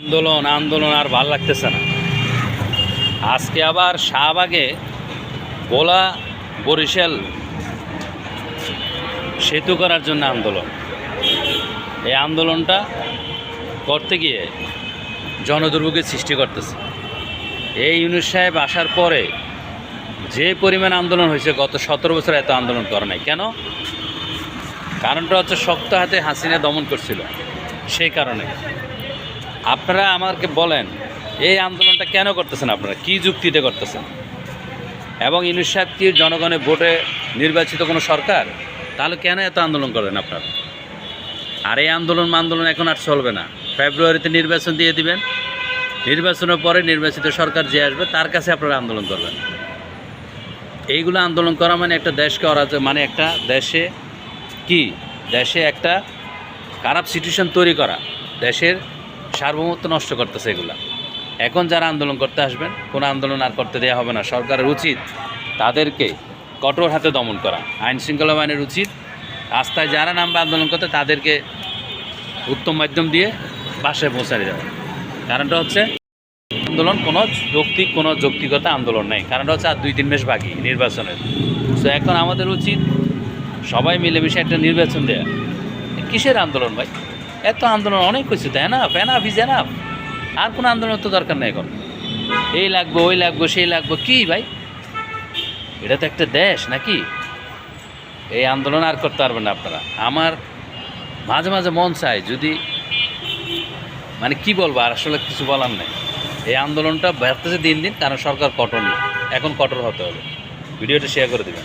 আন্দোলন আন্দোলন আর ভাল লাগতেছে না। আজকে আবার শাহবাগে ভোলা বরিশাল সেতু করার জন্য আন্দোলন। এই আন্দোলনটা করতে গিয়ে জনদুর্ভোগের সৃষ্টি করতেছে। এই ইউনূস সাহেব আসার পরে যে পরিমাণ আন্দোলন হয়েছে, গত 17 বছর এত আন্দোলন করে নাই কেন? কারণটা হচ্ছে শক্ত হাতে হাসিনা দমন করছিল, সেই কারণে। আপনারা আমাকে বলেন এই আন্দোলনটা কেন করতেছেন, আপনারা কি যুক্তিতে করতেছেন? এবং ইউনূস সাহেব কি জনগণের ভোটে নির্বাচিত কোনো সরকার? তাহলে কেন এত আন্দোলন করেন আপনারা? আর এই আন্দোলন এখন আর চলবে না। ফেব্রুয়ারিতে নির্বাচন দিয়ে দিবেন, নির্বাচনের পরে নির্বাচিত সরকার যে আসবে তার কাছে আপনারা আন্দোলন করবেন। এইগুলো আন্দোলন করা মানে একটা দেশকে মানে একটা দেশে একটা খারাপ সিচুয়েশন তৈরি করা, দেশের সার্বভৌমত্ব নষ্ট করতেছে এগুলা। এখন যারা আন্দোলন করতে আসবেন, কোনো আন্দোলন আর করতে দেওয়া হবে না। সরকারের উচিত তাদেরকে কঠোর হাতে দমন করা। আইন শৃঙ্খলা বাহিনীর উচিত রাস্তায় যারা নামবে আন্দোলন করতে তাদেরকে উত্তম মাধ্যম দিয়ে বাসায় পৌঁছানো যাবে। কারণটা হচ্ছে আন্দোলন কোনো যৌক্তিকতা আন্দোলন নেই। কারণটা হচ্ছে আর 2-3 মাস বাকি নির্বাচনের। তো এখন আমাদের উচিত সবাই মিলেমিশে একটা নির্বাচন দেয়া। কিসের আন্দোলন ভাই? এত আন্দোলন অনেক হয়েছে, তাই না? এনাফ। আর কোনো আন্দোলন তো দরকার নেই এখন। এই লাগবো, ওই লাগবো, সেই লাগবো, কি ভাই? এটা তো একটা দেশ নাকি? এই আন্দোলন আর করতে পারবেন না আপনারা। আমার মাঝে মাঝে মন চায় যদি মানে কি বলবো, আর আসলে কিছু বলার নেই। এই আন্দোলনটা বাড়তেছে দিন দিন, কারণ সরকার কঠোর না, এখন কঠোর হতে হবে। ভিডিওটা শেয়ার করে দেবেন।